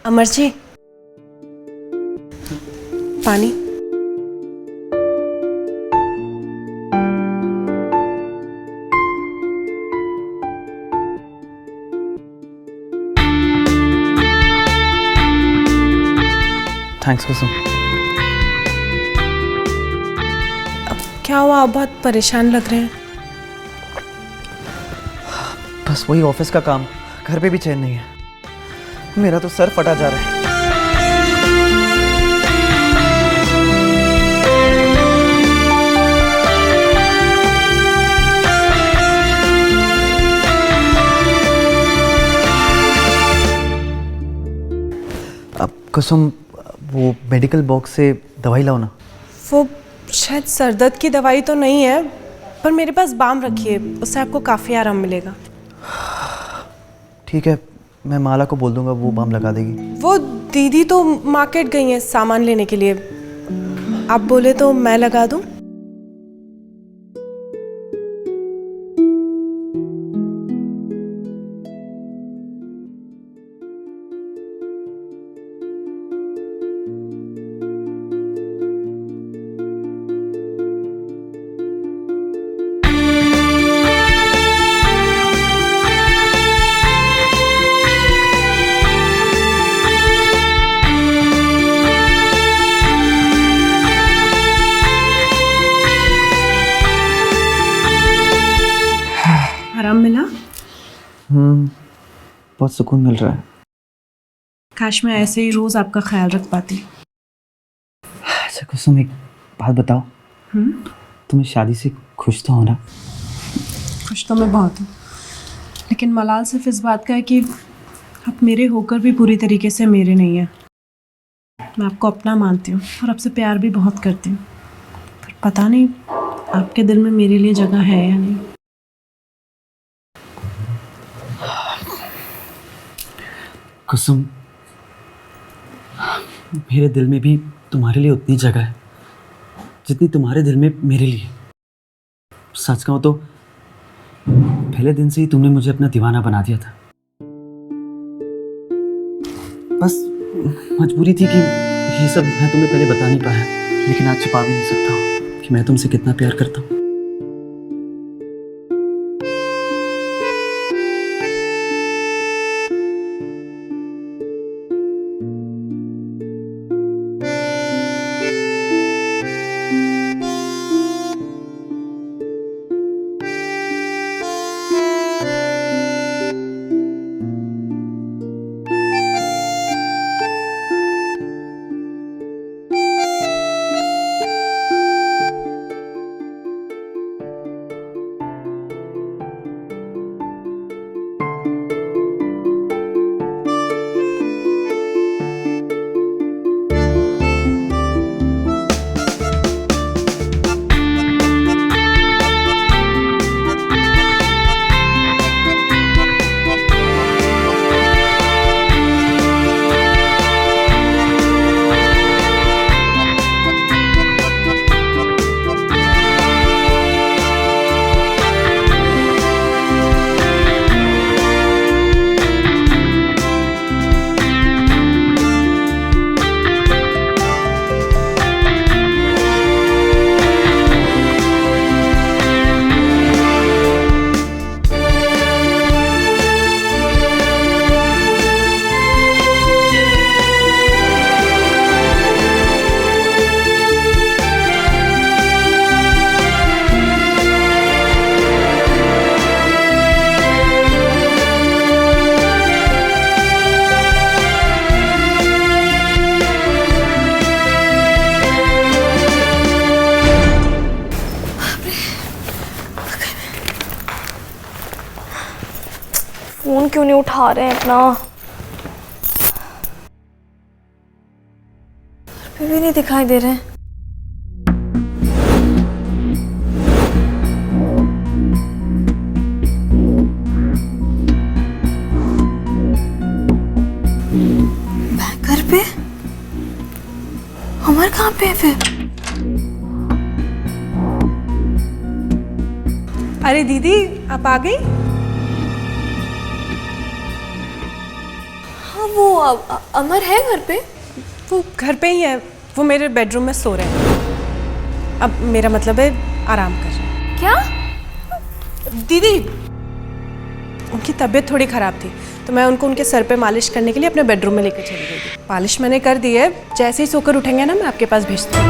अमर जी, पानी। थैंक्स कुसुम। अब क्या हुआ? आप बहुत परेशान लग रहे हैं। बस वही ऑफिस का काम, घर पे भी चैन नहीं है। मेरा तो सर फटा जा रहा है। अब कुसुम, वो मेडिकल बॉक्स से दवाई लाओ ना। वो शायद सर दर्द की दवाई तो नहीं है, पर मेरे पास बाम रखी है, उससे आपको काफ़ी आराम मिलेगा। ठीक है, मैं माला को बोल दूंगा, वो बाम लगा देगी। वो दीदी तो मार्केट गई हैं सामान लेने के लिए। आप बोले तो मैं लगा दूं? आराम मिला? बहुत सुकून मिल रहा है। काश मैं ऐसे ही रोज आपका ख्याल रख पाती। अच्छा कुसुम, एक बात बताओ। तुम इस शादी से खुश तो हो ना? खुश तो मैं बहुत हूँ, लेकिन मलाल सिर्फ इस बात का है कि आप मेरे होकर भी पूरी तरीके से मेरे नहीं हैं। मैं आपको अपना मानती हूँ और आपसे प्यार भी बहुत करती हूँ, पर पता नहीं आपके दिल में मेरे लिए जगह है या नहीं। कुसुम, मेरे दिल में भी तुम्हारे लिए उतनी जगह है जितनी तुम्हारे दिल में मेरे लिए। सच कहूं तो पहले दिन से ही तुमने मुझे अपना दीवाना बना दिया था। बस मजबूरी थी कि ये सब मैं तुम्हें पहले बता नहीं पाया, लेकिन आज छिपा भी नहीं सकता कि मैं तुमसे कितना प्यार करता हूँ। फोन क्यों नहीं उठा रहे हैं अपना? फिर भी नहीं दिखाई दे रहे हैं। मैं घर पे? अमर कहाँ पे है फिर? अरे दीदी, आप आ गई? हाँ वो अमर है घर पे? वो घर पे ही है, वो मेरे बेडरूम में सो रहे हैं। अब मेरा मतलब है आराम कर रहे हैं। क्या? दीदी, उनकी तबीयत थोड़ी ख़राब थी तो मैं उनको उनके सर पे मालिश करने के लिए अपने बेडरूम में लेकर चली गई थी। मालिश मैंने कर दी है, जैसे ही सोकर उठेंगे ना मैं आपके पास भेजती हूँ।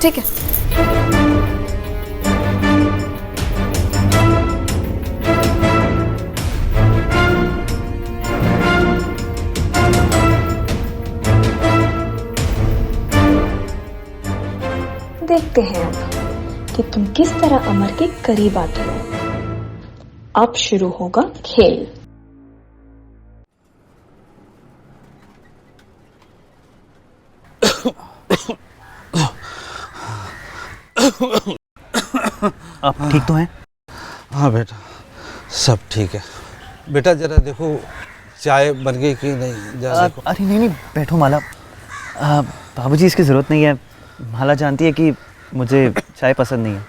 ठीक है। देखते हैं अब कि तुम किस तरह अमर के करीब आते हो। अब शुरू होगा खेल। आप ठीक तो हैं? हाँ बेटा, सब ठीक है। बेटा जरा देखो चाय बन गई कि नहीं, जरा देखो। अरे नहीं नहीं, बैठो माला। बाबूजी इसकी ज़रूरत नहीं है। माला जानती है कि मुझे चाय पसंद नहीं है।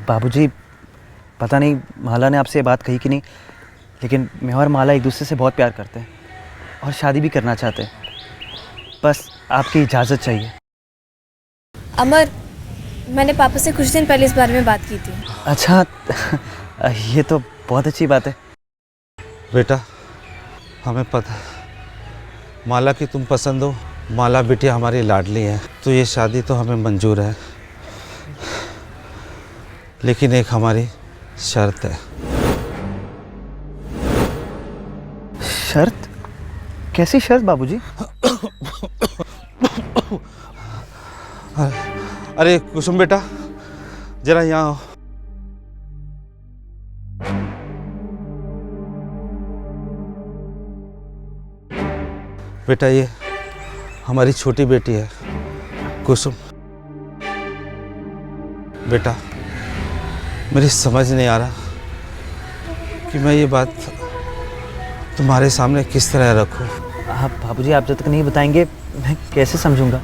बाबूजी, पता नहीं माला ने आपसे ये बात कही कि नहीं, लेकिन मैं और माला एक दूसरे से बहुत प्यार करते हैं और शादी भी करना चाहते हैं। बस आपकी इजाज़त चाहिए। अमर, मैंने पापा से कुछ दिन पहले इस बारे में बात की थी। अच्छा, ये तो बहुत अच्छी बात है। बेटा हमें पता है माला की तुम पसंद हो, माला बिटिया हमारी लाडली है, तो ये शादी तो हमें मंजूर है, लेकिन एक हमारी शर्त है। शर्त? कैसी शर्त बाबूजी? अरे कुसुम बेटा, जरा यहाँ आओ। बेटा ये हमारी छोटी बेटी है कुसुम। बेटा मेरी समझ नहीं आ रहा कि मैं ये बात तुम्हारे सामने किस तरह रखूं। आप बाबूजी, आप जब तक नहीं बताएंगे मैं कैसे समझूंगा?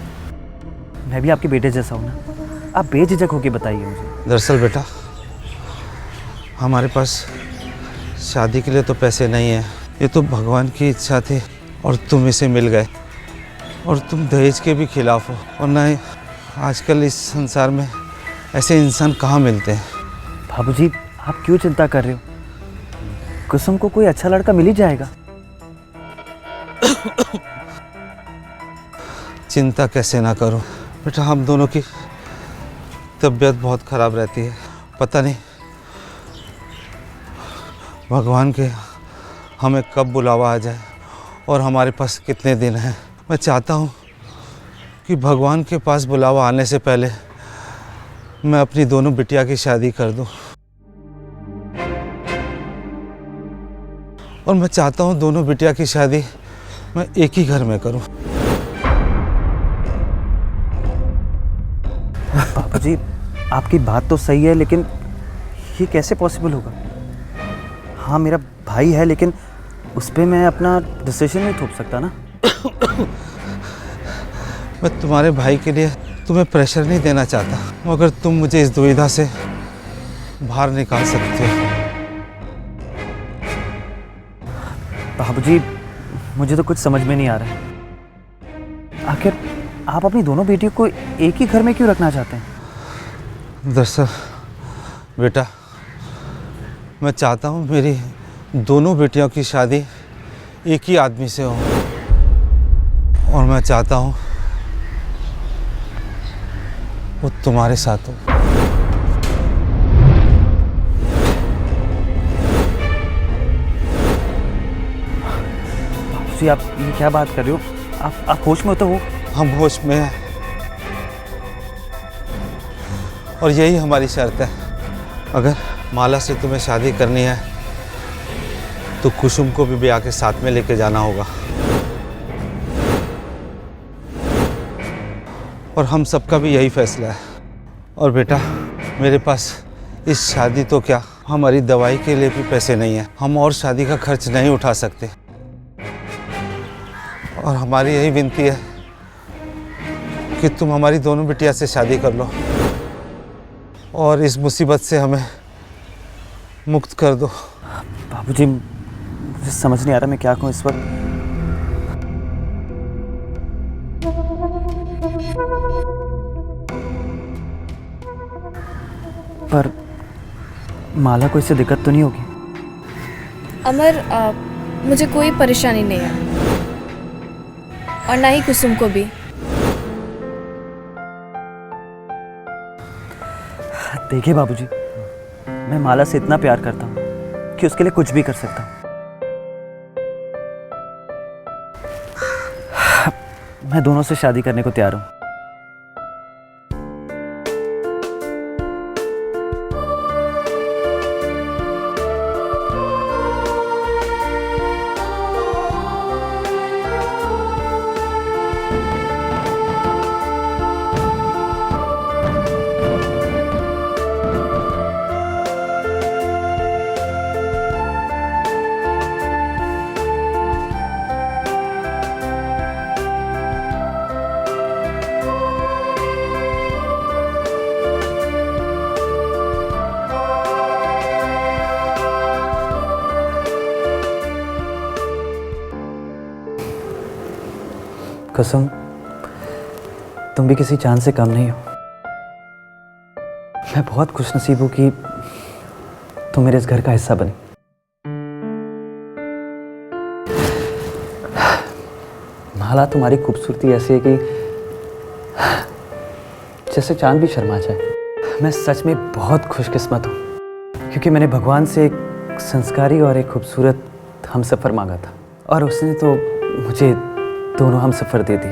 मैं भी आपके बेटे जैसा हूँ ना। आप बेझिझक होके बताइए मुझे। दरअसल बेटा हमारे पास शादी के लिए तो पैसे नहीं है, ये तो भगवान की इच्छा थी और तुम इसे मिल गए, और तुम दहेज के भी खिलाफ हो, और ना ही आजकल इस संसार में ऐसे इंसान कहाँ मिलते हैं। बाबूजी, आप क्यों चिंता कर रहे हो? कुसुम को कोई अच्छा लड़का मिल ही जाएगा। चिंता कैसे ना करो बेटा, हम दोनों की तबीयत बहुत ख़राब रहती है। पता नहीं भगवान के हमें कब बुलावा आ जाए और हमारे पास कितने दिन हैं। मैं चाहता हूँ कि भगवान के पास बुलावा आने से पहले मैं अपनी दोनों बिटिया की शादी कर दूँ, और मैं चाहता हूँ दोनों बिटिया की शादी मैं एक ही घर में करूँ। बाबूजी, आपकी बात तो सही है, लेकिन ये कैसे पॉसिबल होगा? हाँ, मेरा भाई है, लेकिन उस पर मैं अपना डिसीजन नहीं थोप सकता ना। मैं तुम्हारे भाई के लिए तुम्हें प्रेशर नहीं देना चाहता, मगर तुम मुझे इस दुविधा से बाहर निकाल सकते हो। बाबूजी, मुझे तो कुछ समझ में नहीं आ रहा है। आखिर आप अपनी दोनों बेटियों को एक ही घर में क्यों रखना चाहते हैं? दरअसल बेटा मैं चाहता हूँ मेरी दोनों बेटियों की शादी एक ही आदमी से हो, और मैं चाहता हूँ वो तुम्हारे साथ हो। बाबूजी, आप ये क्या बात कर रहे हो? आप होश में तो हो? हम होश में हैं, और यही हमारी शर्त है। अगर माला से तुम्हें शादी करनी है तो कुसुम को भी ब्याह के साथ में लेके जाना होगा, और हम सबका भी यही फैसला है। और बेटा मेरे पास इस शादी तो क्या, हमारी दवाई के लिए भी पैसे नहीं है, हम और शादी का खर्च नहीं उठा सकते, और हमारी यही विनती है कि तुम हमारी दोनों बिटिया से शादी कर लो और इस मुसीबत से हमें मुक्त कर दो। बाबूजी, मुझे समझ नहीं आ रहा मैं क्या कहूँ इस वक्त। पर माला को इससे दिक्कत तो नहीं होगी? अमर, मुझे कोई परेशानी नहीं है, और ना ही कुसुम को भी। देखिए बाबूजी, मैं माला से इतना प्यार करता हूँ कि उसके लिए कुछ भी कर सकता हूँ। मैं दोनों से शादी करने को तैयार हूँ। कुसुम, तुम भी किसी चांद से कम नहीं हो। मैं बहुत खुशनसीब हूँ कि तुम मेरे इस घर का हिस्सा बनी। माला, तुम्हारी खूबसूरती ऐसी है कि जैसे चांद भी शर्मा जाए। मैं सच में बहुत खुशकिस्मत हूँ, क्योंकि मैंने भगवान से एक संस्कारी और एक खूबसूरत हमसफ़र मांगा था, और उसने तो मुझे दोनों हमसफ़र दे दिए।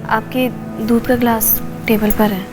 आपके दूध का ग्लास टेबल पर है।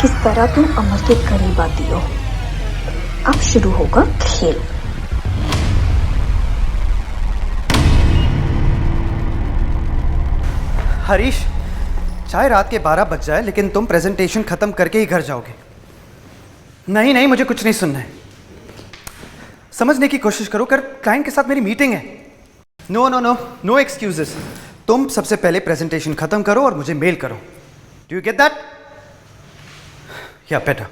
किस तरह तुम अमर के करीब आती हो। अब शुरू होगा खेल। हरीश, चाहे रात के 12 बज जाए लेकिन तुम प्रेजेंटेशन खत्म करके ही घर जाओगे। नहीं नहीं, मुझे कुछ नहीं सुनना है। समझने की कोशिश करो, कर क्लाइंट के साथ मेरी मीटिंग है। No no no, no excuses. तुम सबसे पहले प्रेजेंटेशन खत्म करो और मुझे मेल करो। Do you get that? या बेटर।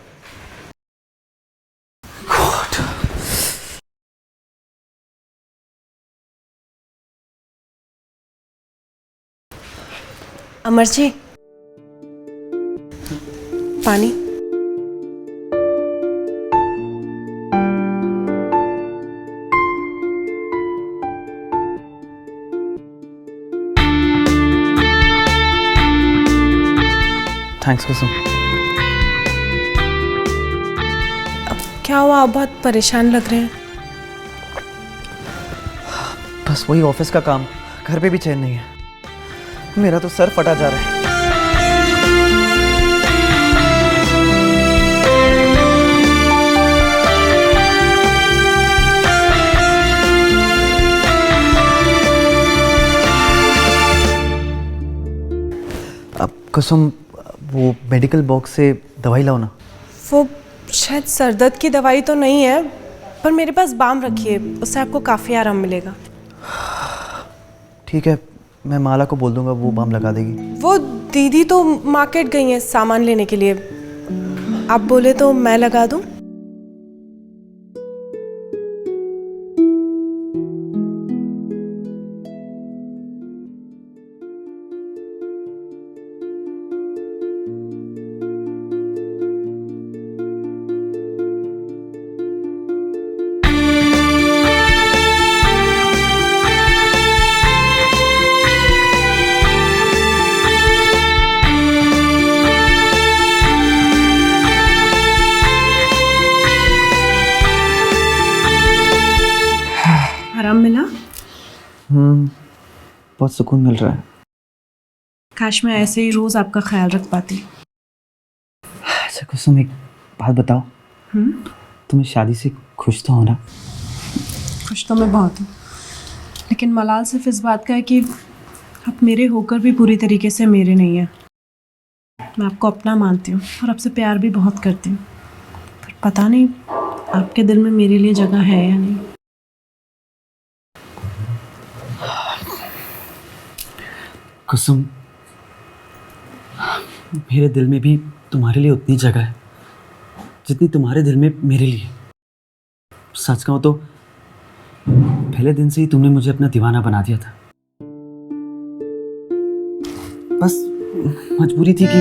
अमर जी, पानी। थैंक्स कुसुम। क्या हुआ, आप बहुत परेशान लग रहे हैं। बस वही ऑफिस का काम, घर पे भी चैन नहीं है। मेरा तो सर फटा जा रहा है। अब कुसुम, वो मेडिकल बॉक्स से दवाई लाओ ना। वो शायद सर दर्द की दवाई तो नहीं है, पर मेरे पास बाम रखिए, उससे आपको काफ़ी आराम मिलेगा। ठीक है, मैं माला को बोल दूंगा, वो बाम लगा देगी। वो दीदी तो मार्केट गई हैं सामान लेने के लिए, आप बोले तो मैं लगा दूं। आराम मिला? बहुत सुकून मिल रहा है। काश मैं ऐसे ही रोज आपका ख्याल रख पाती। अच्छा कुसुम, एक बात बताओ, तुम इस शादी से खुश तो हो ना? खुश तो मैं बहुत हूँ, लेकिन मलाल सिर्फ इस बात का है कि आप मेरे होकर भी पूरी तरीके से मेरे नहीं हैं। मैं आपको अपना मानती हूँ और आपसे प्यार भी बहुत करती हूँ, पर पता नहीं आपके दिल में मेरे लिए जगह है या नहीं। कुसुम, मेरे दिल में भी तुम्हारे लिए उतनी जगह है जितनी तुम्हारे दिल में मेरे लिए। सच कहूं तो पहले दिन से ही तुमने मुझे अपना दीवाना बना दिया था। बस मजबूरी थी कि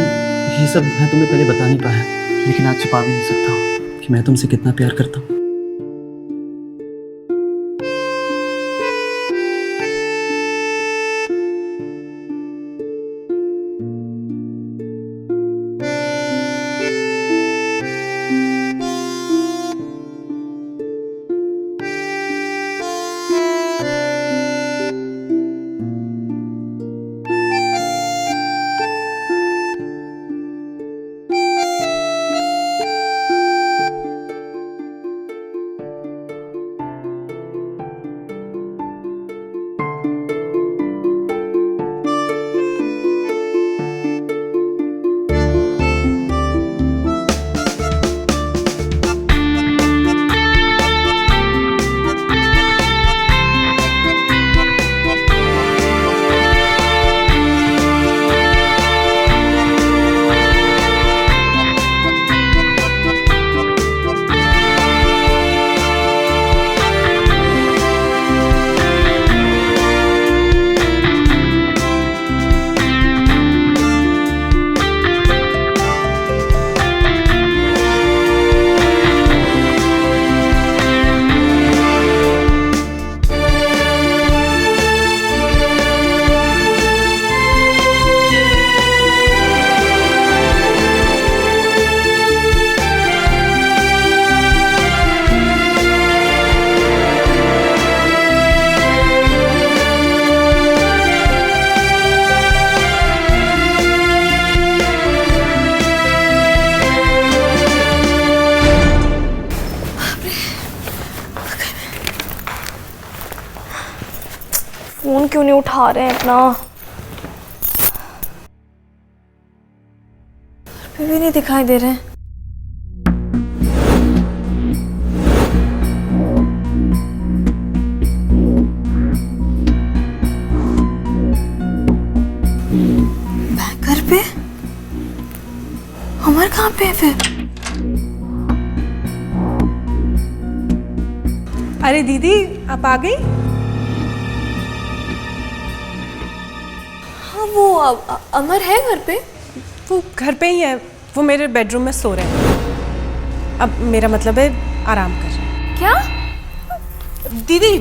ये सब मैं तुम्हें पहले बता नहीं पाया, लेकिन आज छुपा भी नहीं सकता कि मैं तुमसे कितना प्यार करता हूँ। फोन क्यों नहीं उठा रहे हैं अपना? फिर भी नहीं दिखाई दे रहे हैं। घर पे? अमर कहाँ पे है फिर? अरे दीदी, आप आ गई? हाँ, वो अमर है घर पे? वो घर पे ही है। वो मेरे बेडरूम में सो रहे हैं। अब मेरा मतलब है आराम कर रहे हैं। क्या? दीदी,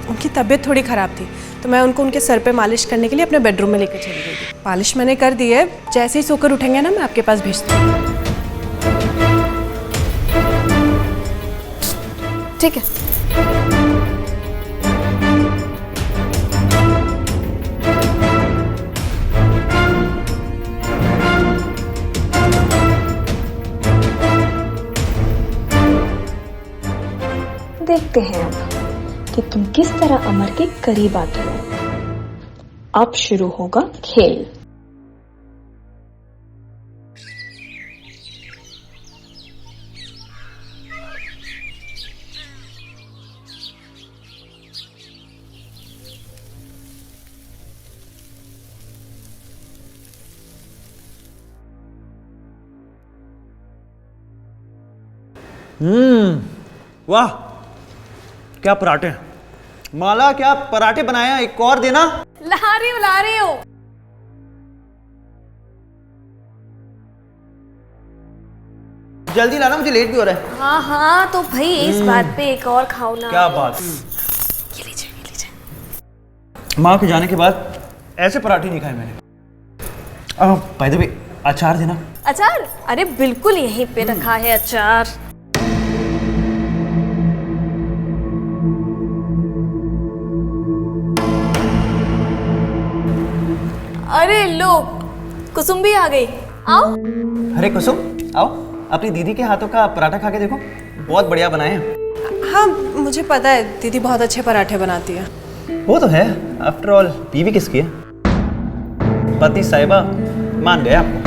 उनकी तबीयत थोड़ी ख़राब थी तो मैं उनको उनके सर पे मालिश करने के लिए अपने बेडरूम में लेकर चली गई थी। मालिश मैंने कर दी है। जैसे ही सोकर उठेंगे ना, मैं आपके पास भेजती हूँ। ठीक है। देखते हैं अब कि तुम किस तरह अमर के करीब आते हो। अब शुरू होगा खेल। वाह, क्या पराठे हैं। माला, क्या पराठे बनाए हैं, एक और देना। ला रही हो। जल्दी लाना, मुझे लेट भी हो रहा है। हाँ हाँ, तो भाई इस बात पे एक और खाओ ना। क्या बात। ये लीजिए। माँ के जाने के बाद ऐसे पराठे नहीं खाए मैंने। बाय द वे, अचार देना। अचार? अरे बिल्कुल यहीं पे रखा है अचार। अरे लो, कुसुम भी आ गई। आओ। अरे कुसुम, आओ, अपनी दीदी के हाथों का पराठा खा के देखो, बहुत बढ़िया बनाए हैं। हाँ, मुझे पता है दीदी बहुत अच्छे पराठे बनाती है। वो तो है, आफ्टर ऑल बीवी किसकी है? पति साहिबा मान गए आपको।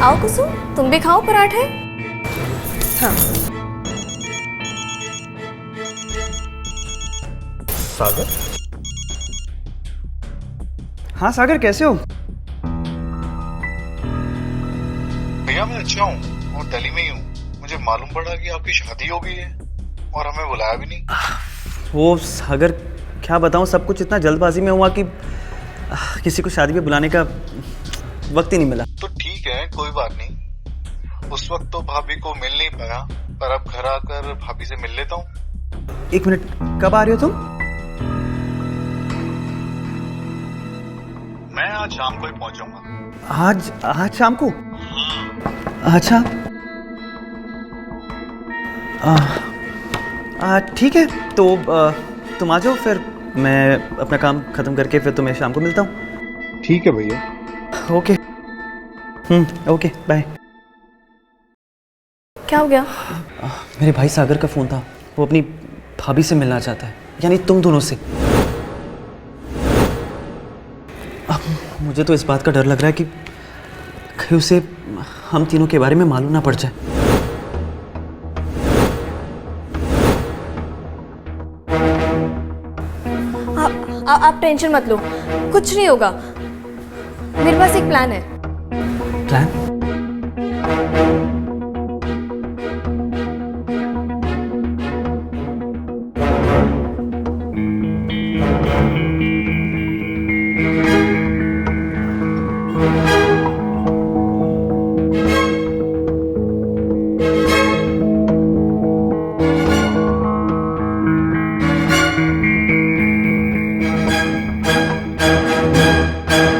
आओ कुसुम, तुम भी खाओ पराठे। हाँ। सागर? हाँ सागर, कैसे हो? भैया मैं अच्छा हूँ और दिल्ली में ही हूँ। मुझे मालूम पड़ा कि आपकी शादी हो गई है और हमें बुलाया भी नहीं। वो सागर, क्या बताऊँ, सब कुछ इतना जल्दबाजी में हुआ कि किसी को शादी में बुलाने का वक्त ही नहीं मिला। तो ठीक है, कोई बात नहीं। उस वक्त तो भाभी को मिल नहीं पाया, पर अब घर आकर भाभी से मिल लेता हूँ। एक मिनट, कब आ रही हो तुम? मैं आज शाम को ही पहुंचूंगा। आज शाम को? अच्छा, ठीक है, तो तुम आ जाओ, फिर मैं अपना काम खत्म करके फिर तुम्हें शाम को मिलता हूँ। ठीक है भैया। ओके। Okay, bye. क्या हो गया? मेरे भाई सागर का फ़ोन था, वो अपनी भाभी से मिलना चाहता है, यानी तुम दोनों से। अब मुझे तो इस बात का डर लग रहा है कि कहीं उसे हम तीनों के बारे में मालूम ना पड़ जाए। आप टेंशन मत लो, कुछ नहीं होगा। मेरे पास एक प्लान है। प्लान?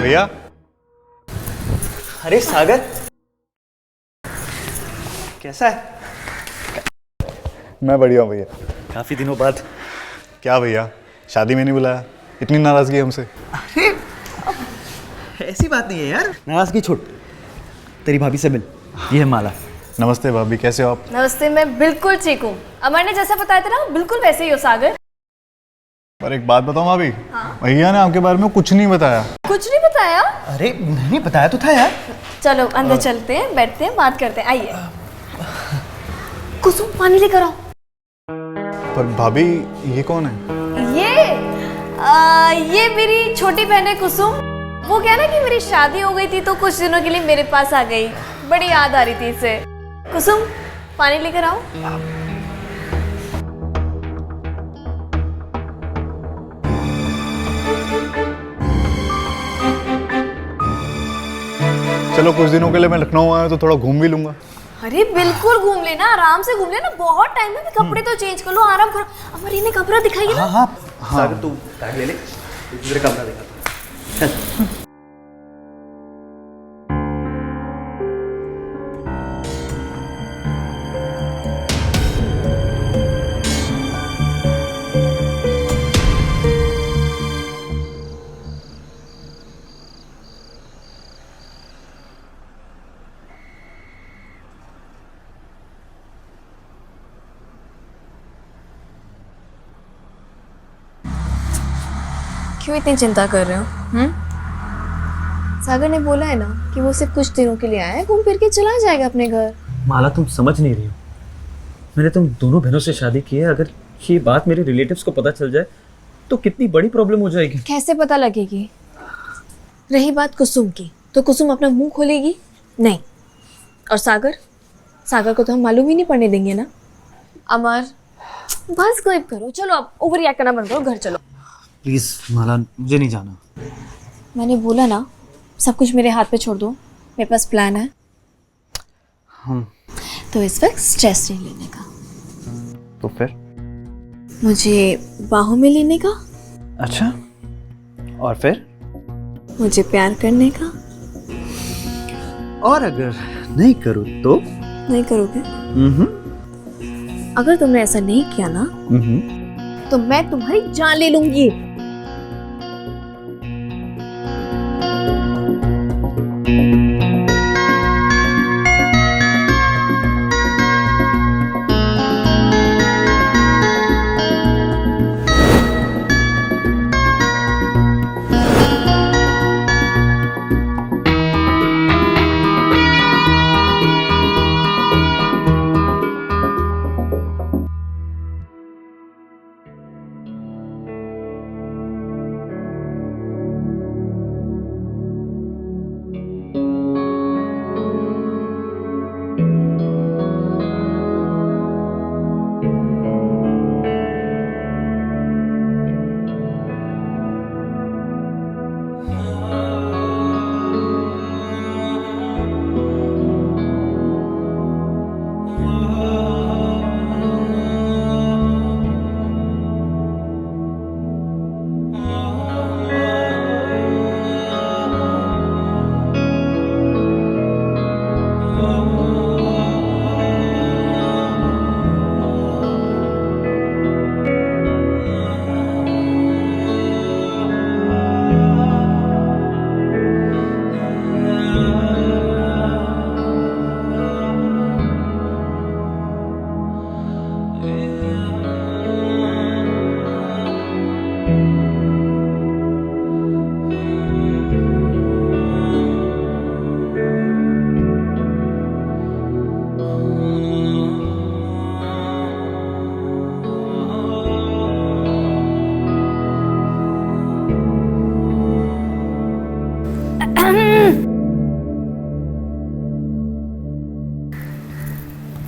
भैया। अरे सागर, कैसा है? मैं बढ़िया हूँ भैया। काफ़ी दिनों बाद। क्या भैया, शादी में नहीं बुलाया? इतनी नाराजगी हमसे? अरे ऐसी बात नहीं है यार, नाराज़गी छोड़, तेरी भाभी से मिल। ये है माला। नमस्ते भाभी, कैसे हो आप? नमस्ते, मैं बिल्कुल ठीक हूँ। अमर ने जैसा बताया था ना, बिल्कुल वैसे ही हो सागर। पर एक बात बताऊं भाभी, भैया ने आपके बारे में कुछ नहीं बताया। कुछ नहीं बताया? अरे नहीं बताया तो था यार। चलो अंदर चलते हैं, बैठते हैं, बात करते हैं, आइए। कुसुम पानी लेकर आओ। पर भाभी ये कौन है? ये मेरी छोटी बहन है कुसुम। वो क्या ना कि मेरी शादी हो गई थी तो कुछ दिनों के लिए मेरे पास आ गई। बड़ी याद आ रही थी इसे। कुसुम पानी लेकर आओ। चलो कुछ दिनों के लिए मैं लखनऊ आया तो थोड़ा घूम भी लूंगा। अरे बिल्कुल घूम लेना, आराम से घूम लेना, बहुत टाइम है। कपड़े तो चेंज कर लो, आराम करो। अमर इन्हें कपड़ा दिखाइए ना। हाँ सागर तू बैग ले ले, मेरे कमरा दिखा। क्यों इतनी चिंता कर रहे हो? सागर ने बोला है ना कि वो सिर्फ कुछ दिनों के लिए आया है, घूम फिर के चला जाएगा अपने घर। माला तुम समझ नहीं रही हो। मैंने तुम दोनों बहनों से शादी की है। अगर ये बात मेरे रिलेटिव्स को पता चल जाए तो कितनी बड़ी प्रॉब्लम हो जाएगी। कैसे पता लगेगी? रही बात कुसुम की, तो कुसुम अपना मुंह खोलेगी नहीं। और सागर को तो हम मालूम ही नहीं पड़ने देंगे ना। अमर बस गायब करो, चलो अब ओवर रिएक्ट करना बंद करो, घर चलो। प्लीज माला, मुझे नहीं जाना। मैंने बोला ना, सब कुछ मेरे हाथ पे छोड़ दो, मेरे पास प्लान है। तो इस वक्त स्ट्रेस नहीं लेने का। तो फिर? मुझे बाहों में लेने का। अच्छा, और फिर? मुझे प्यार करने का। और अगर नहीं करूँ तो? नहीं करोगे? अगर तुमने ऐसा नहीं किया ना तो मैं तुम्हारी जान ले लूंगी।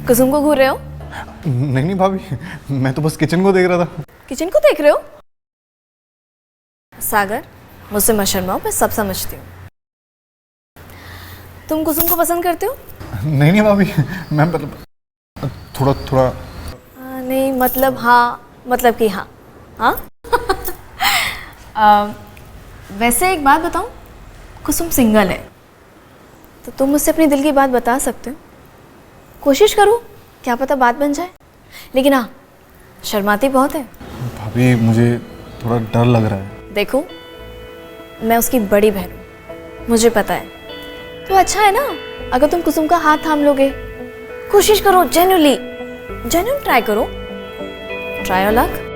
कुसुम को घूर रहे हो? नहीं भाभी, मैं तो बस किचन को देख रहा था। किचन को देख रहे हो? सागर मुझसे मत शर्माओ, मैं सब समझती हूँ। तुम कुसुम को पसंद करते हो? नहीं भाभी, मैं मतलब थोड़ा नहीं मतलब हाँ, मतलब कि हाँ। हाँ वैसे एक बात बताऊँ, कुसुम सिंगल है तो तुम मुझसे अपनी दिल की बात बता सकते हो। कोशिश करो, क्या पता बात बन जाए। लेकिन हाँ, शर्माती बहुत है। भाभी मुझे थोड़ा डर लग रहा है। देखो, मैं उसकी बड़ी बहन हूँ, मुझे पता है। तो अच्छा है ना, अगर तुम कुसुम का हाथ थाम लोगे, कोशिश करो, जेन्युइन ट्राई करो, ट्राई योर लक।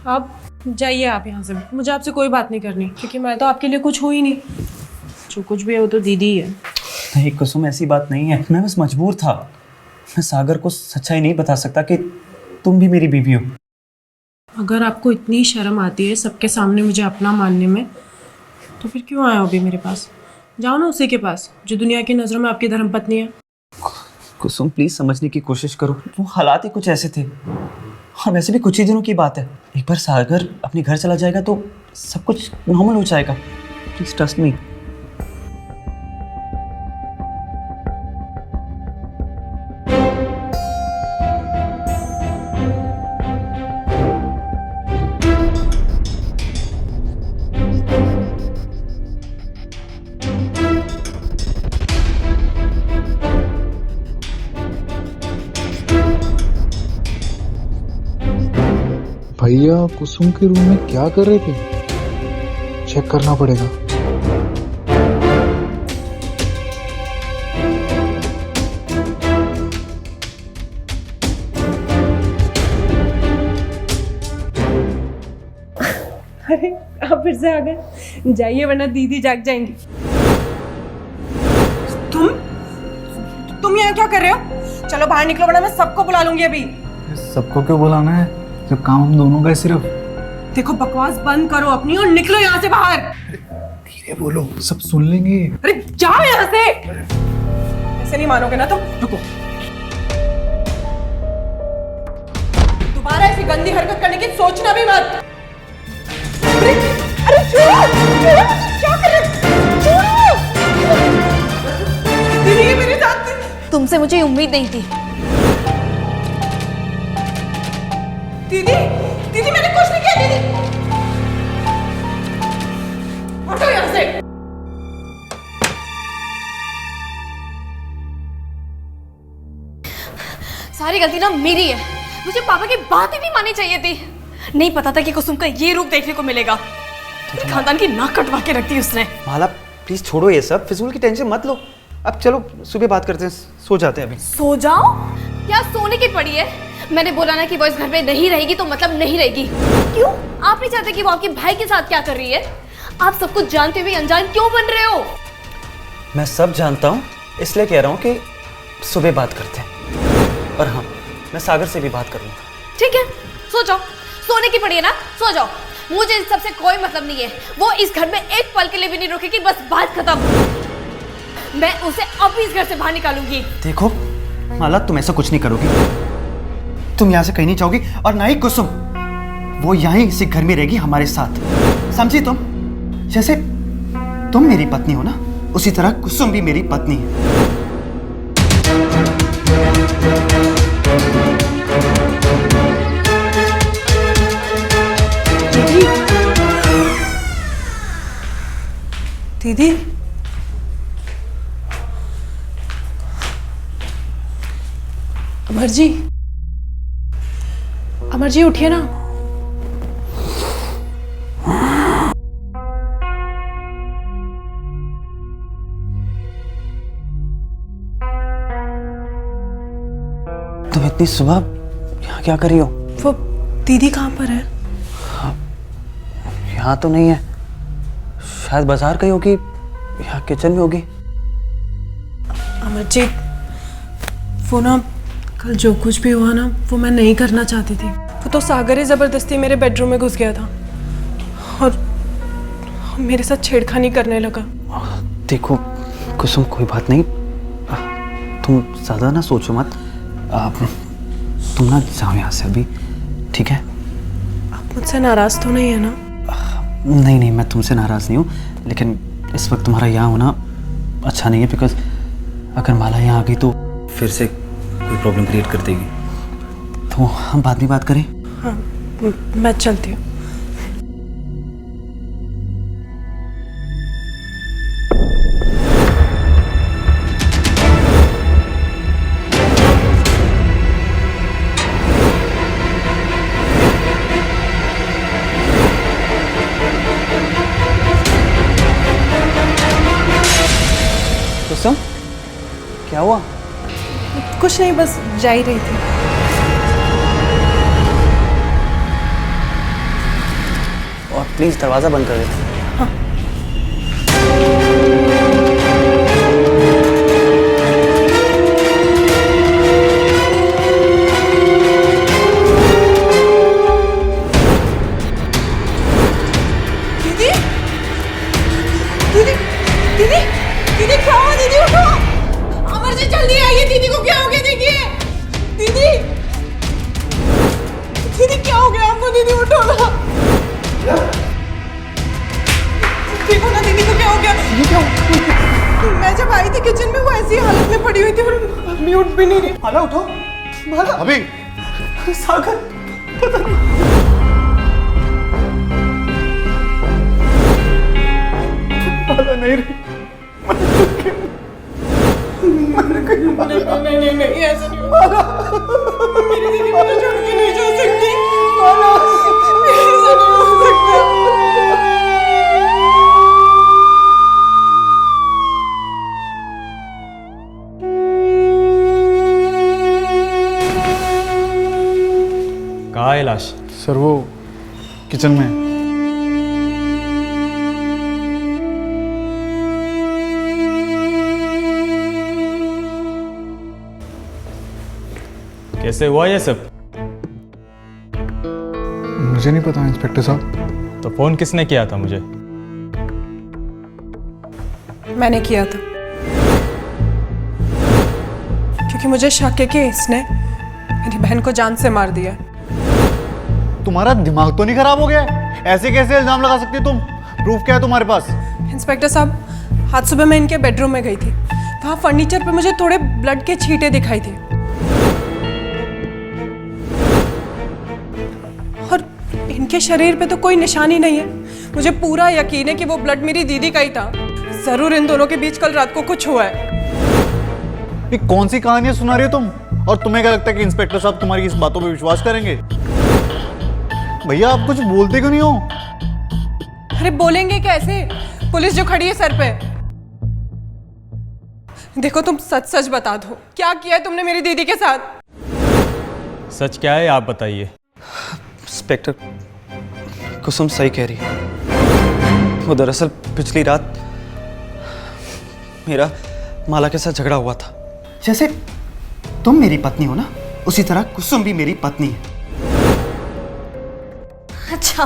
अब जाइए आप यहाँ से, मुझे आपसे कोई बात नहीं करनी, क्योंकि मैं तो आपके लिए कुछ हूँ ही नहीं। जो कुछ भी है वो तो दीदी ही है। नहीं कुसुम, ऐसी बात नहीं है, मैं बस मजबूर था। मैं सागर को सच्चाई नहीं बता सकता कि तुम भी मेरी बीवी हो। अगर आपको इतनी शर्म आती है सबके सामने मुझे अपना मानने में, तो फिर क्यों आए हो अभी मेरे पास? जाओ ना उसी के पास जो दुनिया की नज़रों में आपकी धर्मपत्नी है। कुसुम प्लीज समझने की कोशिश करो, वो हालात ही कुछ ऐसे थे, और वैसे भी कुछ ही दिनों की बात है। एक बार सागर अपने घर चला जाएगा तो सब कुछ नॉर्मल हो जाएगा। Please trust me. भैया कुसुम के रूम में क्या कर रहे थे? चेक करना पड़ेगा। अरे आप फिर से आ गए, जाइए वरना दीदी जाग जाएंगी। तुम यहाँ क्या कर रहे हो? चलो बाहर निकलो वरना मैं सबको बुला लूंगी अभी। सबको क्यों बुलाना है जब काम हम दोनों का है सिर्फ? देखो बकवास बंद करो अपनी और निकलो यहाँ से बाहर। धीरे बोलो, सब सुन लेंगे। अरे जाओ यहाँ से। ऐसे नहीं मानोगे ना तुम। रुको, दोबारा ऐसी गंदी हरकत करने की सोचना भी मत। अरे छोड़ो, क्या कर रहे हो? दीदी ये मेरे साथ थी। तुमसे मुझे उम्मीद नहीं थी। दीदी दीदी मैंने कुछ नहीं किया। दीदी हटो यहाँ से। सारी गलती ना मेरी है, मुझे पापा की बात ही नहीं माननी चाहिए थी। नहीं पता था कि कुसुम का ये रूप देखने को मिलेगा। खानदान की नाक कटवा के रखती उसने। माला प्लीज छोड़ो ये सब, फिजूल की टेंशन मत लो। अब चलो सुबह बात करते हैं, सो जाते हैं अभी। सो जाओ? क्या सोने की पड़ी है? मैंने बोला ना कि वो इस घर में नहीं रहेगी तो मतलब नहीं रहेगी। क्यों? आप नहीं चाहते कि वो आपके भाई के साथ क्या कर रही है? आप सब कुछ जानते हुए अनजान क्यों बन रहे हो? मैं सब जानता हूँ, इसलिए कह रहा हूँ कि सुबह बात करते हैं। और हाँ, मैं सागर से भी बात कर लूँगा। ठीक है, सो जाओ। सोने की पड़ी है ना, सो जाओ। मुझे इस सबसे कोई मतलब नहीं है। वो इस घर में एक पल के लिए भी नहीं रुकेगी, बस बात खत्म। मैं उसे अभी इस घर से बाहर निकालूंगी। देखो माला, तुम ऐसा कुछ नहीं करोगी। तुम यहाँ से कहीं नहीं जाओगी, और ना ही कुसुम। वो यहीं इसी घर में रहेगी हमारे साथ, समझी तुम? जैसे तुम मेरी पत्नी हो ना, उसी तरह कुसुम भी मेरी पत्नी है। दीदी अमर जी उठिए ना। तुम इतनी सुबह यहाँ क्या कर रही हो? वो दीदी कहाँ पर है? यहाँ तो नहीं है, शायद बाजार गई होगी, यहाँ किचन में होगी। अमर जी वो ना कल जो कुछ भी हुआ ना वो मैं नहीं करना चाहती थी। वो तो सागर ही ज़बरदस्ती मेरे बेडरूम में घुस गया था और मेरे साथ छेड़खानी करने लगा। देखो कुसुम, कोई बात नहीं, तुम ज़्यादा ना सोचो मत। तुम ना जाओ यहाँ से अभी, ठीक है? आप मुझसे नाराज़ तो नहीं है ना? नहीं नहीं, मैं तुमसे नाराज़ नहीं हूँ, लेकिन इस वक्त तुम्हारा यहाँ होना अच्छा नहीं है, बिकॉज अगर माला यहाँ आ गई तो फिर से कोई प्रॉब्लम क्रिएट कर देगी। तो हम बाद में बात करें? हाँ, मैं चलती हूँ। कुसुम, क्या हुआ? कुछ नहीं, बस जा ही रही थी। और प्लीज़ दरवाज़ा बंद कर देना। दीदी, दीदी, दीदी, दीदी क्या हुआ? दीदी उठो, अमर जी जल्दी आइए, दीदी को क्या हो गया? देखिए दीदी, दीदी क्या हो गया आपको? दीदी उठो ना, देखो ना दीदी को क्या हो गया? ये क्या हुआ? मैं जब आई थी किचन में वो ऐसी हालत में पड़ी हुई थी और अभी उठ भी नहीं रही। माला उठो, माला। अभी सागर, पता नहीं। माला नहीं रही। नहीं ऐसा नहीं होगा। मेरी दीदी मुझे छोड़ के नहीं जा सकती। ऐसा नहीं हो सकता। कहाँ है लाश? सर वो किचन में है। कैसे हुआ ये सब? मुझे नहीं पता इंस्पेक्टर साहब। तो फोन किसने किया था मुझे? मैंने किया था क्योंकि मुझे शक है कि इसने मेरी बहन को जान से मार दिया। तुम्हारा दिमाग तो नहीं खराब हो गया? ऐसे कैसे इल्जाम लगा सकती हो तुम? प्रूफ क्या है तुम्हारे पास? इंस्पेक्टर साहब, आज सुबह मैं इनके बेडरूम में गई थी। वहाँ फर्नीचर पे मुझे थोड़े ब्लड के छींटे दिखाई थे और इनके शरीर पे तो कोई निशानी नहीं है। मुझे पूरा यकीन है कि वो ब्लड मेरी दीदी का ही था। जरूर इन दोनों के बीच कल रात को कुछ हुआ है। ये कौन सी कहानियां सुना रही हो तुम? और तुम्हें क्या लगता है कि इंस्पेक्टर साहब तुम्हारी इस बातों पे विश्वास करेंगे? भैया आप कुछ बोलते क्यों नहीं हो? अरे बोलेंगे कैसे? पुलिस जो खड़ी है सर पे। देखो तुम सच सच बता दो, क्या किया है तुमने मेरी दीदी के साथ? सच क्या है आप बताइए। इंस्पेक्टर, कुसुम सही कह रही है। वो दरअसल पिछली रात मेरा माला के साथ झगड़ा हुआ था। जैसे तुम मेरी पत्नी हो ना, उसी तरह कुसुम भी मेरी पत्नी है। अच्छा,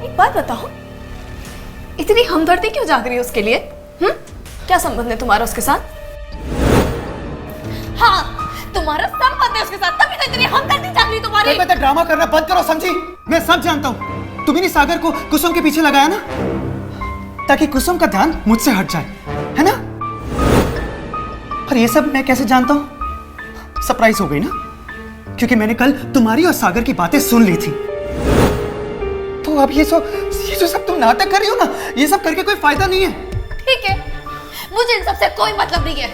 एक बात बताओ, इतनी हमदर्दी क्यों जाग रही है उसके लिए? क्या संबंध है तुम्हारा उसके साथ? हाँ, तुम्हारा संबंध है उसके साथ, तभी तो इतनी हमदर्दी जाग रही है तुम्हारी। तो ड्रामा करना बंद करो, समझी? मैं सब जानता हूँ। तुम्ही ने सागर को कुसुम के पीछे लगाया ना, ताकि कुसुम का ध्यान मुझसे हट जाए, है ना? पर ये सब मैं कैसे जानता हूँ? सरप्राइज हो गई ना, क्योंकि मैंने कल तुम्हारी और सागर की बातें सुन ली थी। तो अब ये जो सब तुम नाटक कर रही हो ना, ये सब करके कोई फायदा नहीं है। ठीक है, मुझे इन सबसे कोई मतलब नहीं है।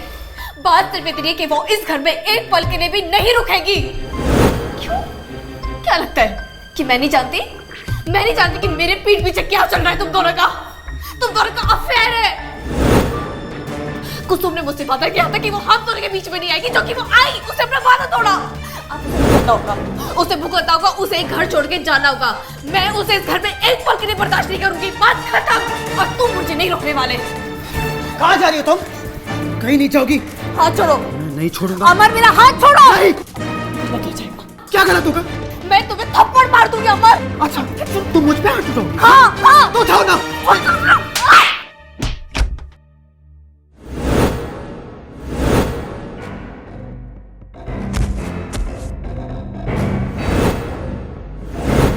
बात सिर्फ इतनी है कि वो इस घर में एक पल के लिए भी नहीं रुकेगी। क्यों? क्या लगता है कि मैं नहीं जानती? मैं नहीं जानती कि मेरे पीठ पीछे क्या चल रहा है तुम दोनों का? तुम दोनों का अफेयर है। कुसुम ने मुझसे वादा किया था कि वो हम दोनों के बीच में नहीं आएगी, जो कि वो आई, उसने अपना वादा तोड़ा। अब उसे भुगतना होगा, उसे एक घर छोड़ के जाना होगा। मैं उसे इस घर में एक पल के लिए बर्दाश्त नहीं करूंगी। बात खत्म। और तुम मुझे नहीं रोकने वाले। कहाँ जा रही हो तुम? कहीं नहीं जाओगी। हाथ छोड़ो। नहीं छोड़ूंगा। अमर मेरा हाथ छोड़ो। नहीं। क्या गलत होगा? मैं तुम्हें थप्पड़ मार दूंगी अमर। अच्छा तुम मुझ पे हाथ उठाओ। हाँ हाँ तो उठाओ ना।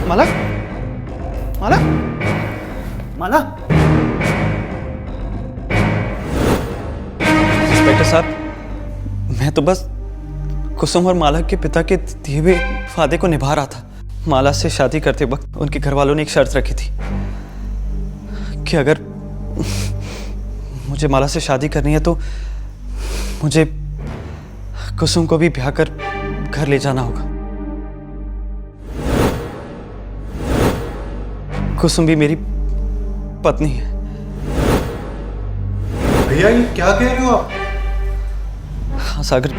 माला, माला, माला। इंस्पेक्टर साहब, मैं तो बस कुसुम और माला के पिता के दिए हुए वादे को निभा रहा था। माला से शादी करते वक्त उनके घर वालों ने एक शर्त रखी थी कि अगर मुझे माला से शादी करनी है तो मुझे कुसुम को भी ब्याह कर घर ले जाना होगा। कुसुम भी मेरी पत्नी है। भैया ये क्या कह रहे हो आप? हाँ सागर,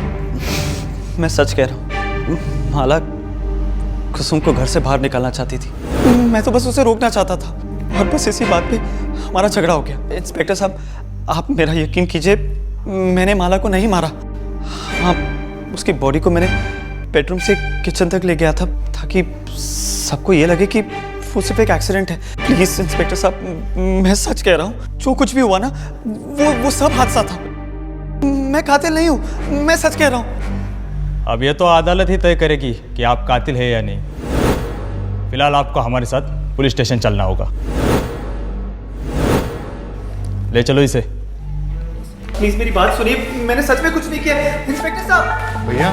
मैं सच कह रहा हूँ। माला कुसुम को घर से बाहर निकालना चाहती थी। मैं तो बस उसे रोकना चाहता था और बस इसी बात पे हमारा झगड़ा हो गया। इंस्पेक्टर साहब, आप मेरा यकीन कीजिए, मैंने माला को नहीं मारा। हाँ, उसकी बॉडी को मैंने बेडरूम से किचन तक ले गया था ताकि सबको ये लगे कि वो सिर्फ एक एक्सीडेंट है। प्लीज इंस्पेक्टर साहब, मैं सच कह रहा हूँ, जो कुछ भी हुआ ना वो सब हादसा था। मैं कातिल नहीं हूँ, मैं सच कह रहा हूँ। अब ये तो अदालत ही तय करेगी कि आप कातिल है या नहीं। फिलहाल आपको हमारे साथ पुलिस स्टेशन चलना होगा। ले चलो इसे। प्लीज मेरी बात सुनिए, मैंने सच में कुछ नहीं किया। इंस्पेक्टर साहब। भैया